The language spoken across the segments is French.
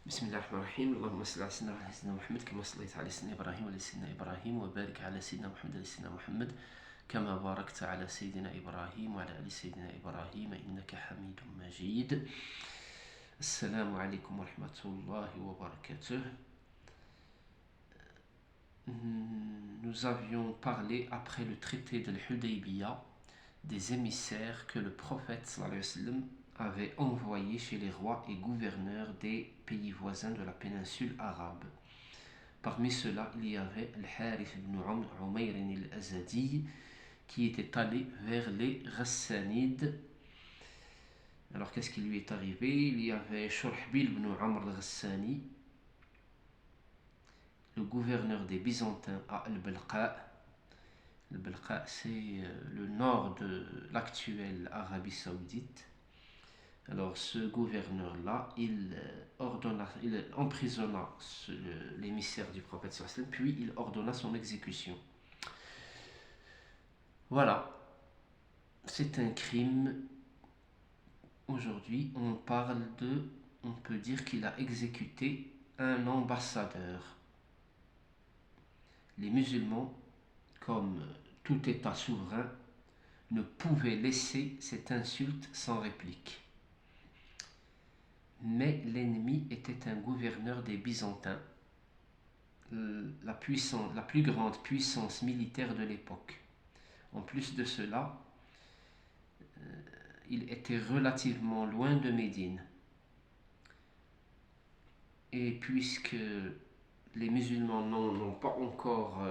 بسم الله الرحمن الرحيم. اللهم صل على سيدنا محمد كما صليت على سيدنا إبراهيم وعلى سيدنا إبراهيم وبارك على سيدنا محمد وعلى سيدنا محمد كما باركت على سيدنا إبراهيم وعلى آل سيدنا إبراهيم إنك حميد مجيد. السلام عليكم ورحمة الله وبركاته. Nous avions parlé après le traité de l'Hudaybiyah des émissaires que le prophète sallallahu alayhi wa sallam avait envoyés chez les rois et gouverneurs des pays voisins de la péninsule arabe. Parmi ceux-là, il y avait Al-Harith ibn Umayr al-Azadi qui était allé vers les Ghassanides. Alors qu'est-ce qui lui est arrivé? Il y avait Shurhbil ibn Amr al-Ghassani, le gouverneur des Byzantins à Al-Balqa. Al-Balqa, c'est le nord de l'actuelle Arabie Saoudite. Alors ce gouverneur-là, il emprisonna l'émissaire du prophète sallallahu alayhi wa sallam, puis il ordonna son exécution. Voilà, c'est un crime. Aujourd'hui, on peut dire qu'il a exécuté un ambassadeur. Les musulmans, comme tout État souverain, ne pouvaient laisser cette insulte sans réplique. Mais l'ennemi était un gouverneur des Byzantins, la plus grande puissance militaire de l'époque. En plus de cela, il était relativement loin de Médine. Et puisque les musulmans n'ont pas encore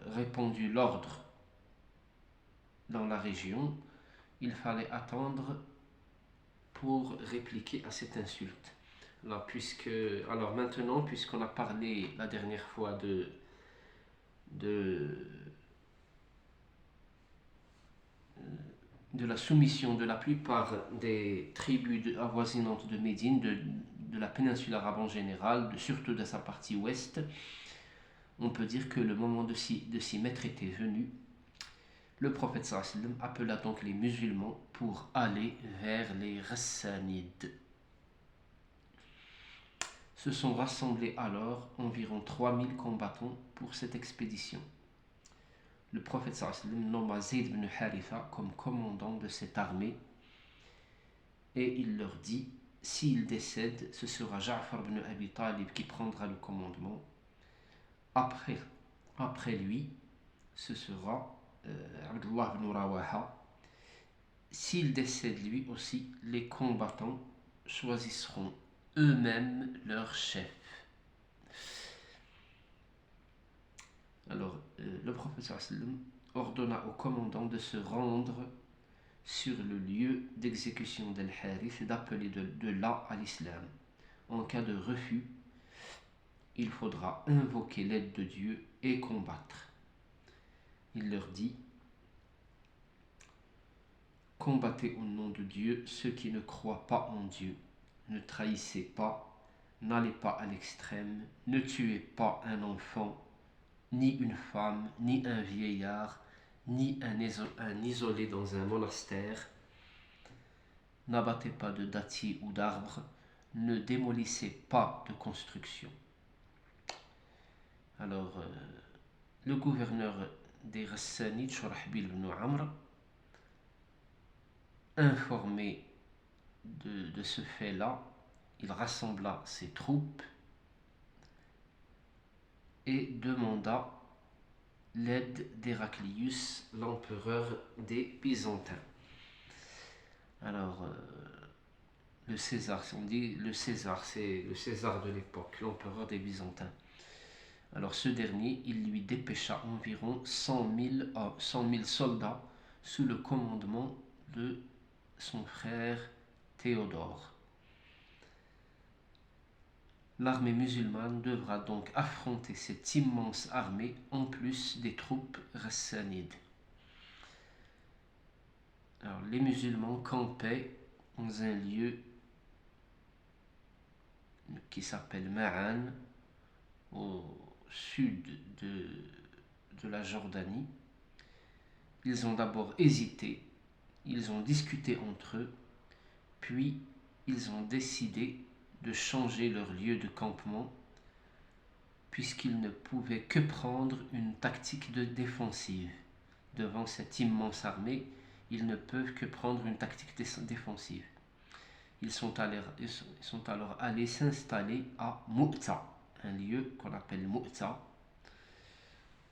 répandu l'ordre dans la région, il fallait attendre pour répliquer à cette insulte. Alors maintenant, puisqu'on a parlé la dernière fois de la soumission de la plupart des tribus avoisinantes de Médine, de la péninsule arabe en général, surtout de sa partie ouest, on peut dire que le moment de s'y mettre était venu. Le prophète sallallahu alayhi wa sallam appela donc les musulmans pour aller vers les Ghassanides. Se sont rassemblés alors environ 3000 combattants pour cette expédition. Le prophète sallallahu alayhi wa sallam nomma Zayd ibn Haritha comme commandant de cette armée et il leur dit: s'il décède, ce sera Ja'far ibn Abi Talib qui prendra le commandement. Après lui, ce sera Abdullah ibn Rawaha. S'il décède lui aussi, les combattants choisiront eux-mêmes leur chef. Alors, le prophète sallallahu alayhi wa sallam ordonna au commandant de se rendre sur le lieu d'exécution d'Al-Harith et d'appeler de là à l'islam. En cas de refus, il faudra invoquer l'aide de Dieu et combattre. Il leur dit: combattez au nom de Dieu ceux qui ne croient pas en Dieu. Ne trahissez pas, n'allez pas à l'extrême, ne tuez pas un enfant, ni une femme, ni un vieillard, ni un isolé dans un monastère. N'abattez pas de dattiers ou d'arbres, ne démolissez pas de construction. Alors, le gouverneur des Ghassanides, Shurahbil ibn Amr, informé de ce fait-là, il rassembla ses troupes et demanda l'aide d'Héraclius, l'empereur des Byzantins. Alors, le César, on dit le César, c'est le César de l'époque, l'empereur des Byzantins. Alors ce dernier, il lui dépêcha environ 100 000 soldats sous le commandement de son frère Théodore. L'armée musulmane devra donc affronter cette immense armée en plus des troupes ghassanides. Alors les musulmans campaient dans un lieu qui s'appelle Ma'an, au sud de la Jordanie. Ils ont d'abord hésité, ils ont discuté entre eux, puis ils ont décidé de changer leur lieu de campement, puisqu'ils ne pouvaient que prendre une tactique de défensive. Devant cette immense armée, ils ne peuvent que prendre une tactique défensive. Ils sont alors allés s'installer à Mu'ta, un lieu qu'on appelle Mu'ta,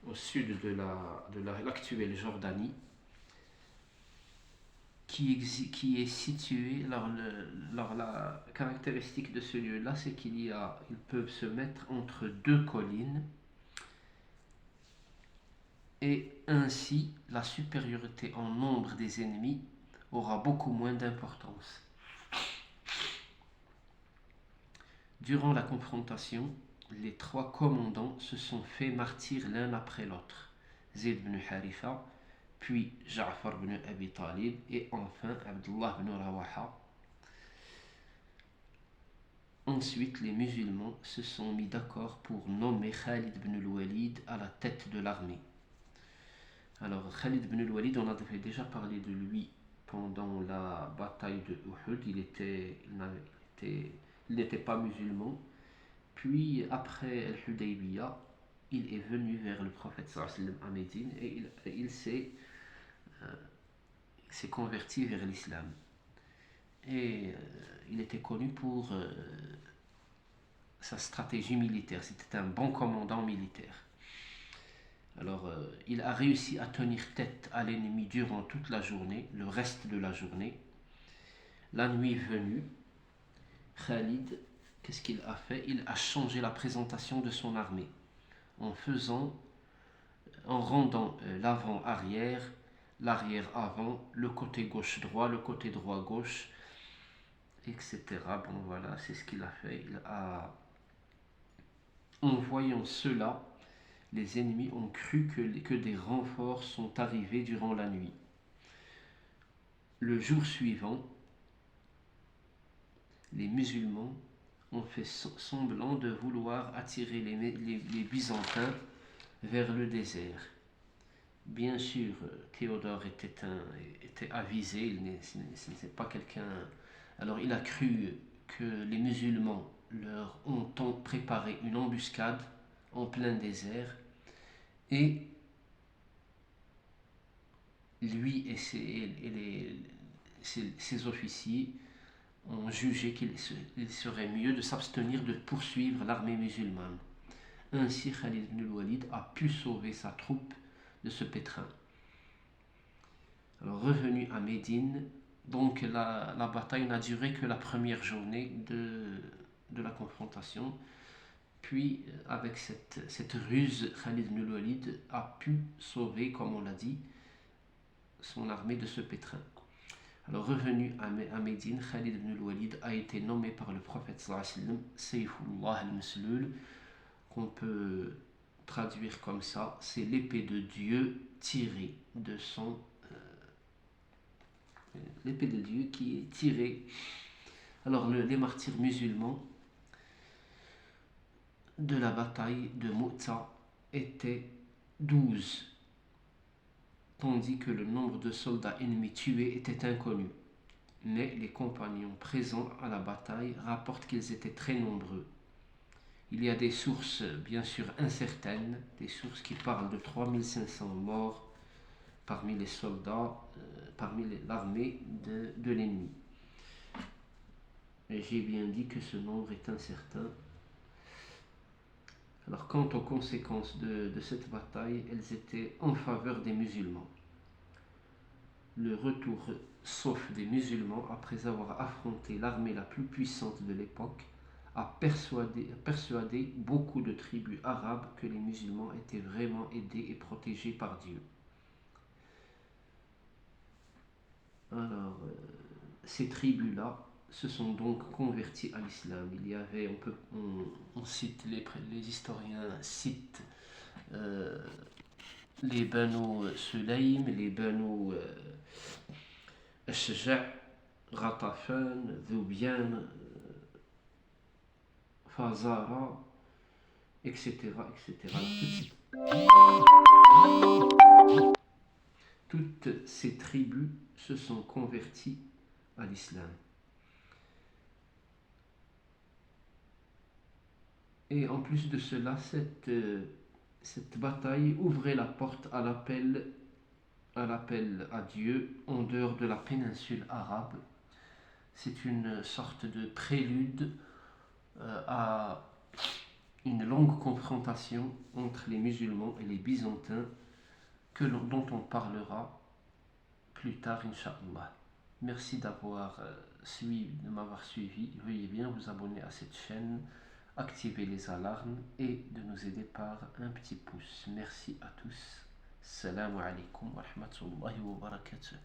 au sud de l'actuelle Jordanie, qui est situé. La caractéristique de ce lieu-là, c'est ils peuvent se mettre entre deux collines, et ainsi la supériorité en nombre des ennemis aura beaucoup moins d'importance. Durant la confrontation, les trois commandants se sont fait martyrs l'un après l'autre. Zayd ibn Haritha, puis Ja'far ibn Abi Talib et enfin Abdullah ibn Rawaha. Ensuite, les musulmans se sont mis d'accord pour nommer Khalid ibn al-Walid à la tête de l'armée. Alors, Khalid ibn al-Walid, on avait déjà parlé de lui pendant la bataille de Uhud. Il n'était pas musulman. Puis, après Al-Hudaybiyah, il est venu vers le prophète sallallahu à Médine et il s'est converti vers l'islam. Et il était connu pour sa stratégie militaire. C'était un bon commandant militaire. Alors, il a réussi à tenir tête à l'ennemi durant toute la journée, le reste de la journée. La nuit venue, Khalid, qu'est-ce qu'il a fait? Il a changé la présentation de son armée en rendant l'avant-arrière, l'arrière-avant, le côté gauche-droit, le côté droit-gauche, etc. Bon, voilà, c'est ce qu'il a fait. En voyant cela, les ennemis ont cru que des renforts sont arrivés durant la nuit. Le jour suivant, les musulmans ont fait semblant de vouloir attirer les Byzantins vers le désert. Bien sûr, Théodore était avisé, ce n'est pas quelqu'un. Alors il a cru que les musulmans leur ont préparé une embuscade en plein désert, et lui et ses officiers ont jugé qu'il serait mieux de s'abstenir de poursuivre l'armée musulmane. Ainsi, Khalid ibn al-Walid a pu sauver sa troupe de ce pétrin. Alors, revenu à Médine, donc la bataille n'a duré que la première journée de la confrontation. Puis, avec cette ruse, Khalid ibn al-Walid a pu sauver, comme on l'a dit, son armée de ce pétrin. Alors, revenu à Médine, Khalid ibn al-Walid a été nommé par le prophète sallallahu alayhi wa sallam Sayfullah al-Maslul, qu'on peut traduire comme ça, c'est l'épée de Dieu tirée de son... l'épée de Dieu qui est tirée. Alors, les martyrs musulmans de la bataille de Mu'ta étaient 12, tandis que le nombre de soldats ennemis tués était inconnu. Mais les compagnons présents à la bataille rapportent qu'ils étaient très nombreux. Il y a des sources bien sûr incertaines, des sources qui parlent de 3500 morts parmi les soldats, parmi l'armée de l'ennemi. Et j'ai bien dit que ce nombre est incertain. Alors, quant aux conséquences de cette bataille, elles étaient en faveur des musulmans. Le retour sauf des musulmans, après avoir affronté l'armée la plus puissante de l'époque, a persuadé beaucoup de tribus arabes que les musulmans étaient vraiment aidés et protégés par Dieu. Alors, ces tribus-là se sont donc converties à l'islam. Il y avait, on cite, les historiens citent les Banu Sulaym, les Banu Ashja', Ghatafan, Dhubian, Fazara, etc. Toutes ces tribus se sont converties à l'islam. Et en plus de cela, cette bataille ouvrait la porte à l'appel à Dieu en dehors de la péninsule arabe. C'est une sorte de prélude à une longue confrontation entre les musulmans et les byzantins dont on parlera plus tard, Inch'Allah. Merci de m'avoir suivi. Veuillez bien vous abonner à cette chaîne, activer les alarmes et de nous aider par un petit pouce. Merci à tous. Salam alaikum wa rahmatullahi wa barakatuh.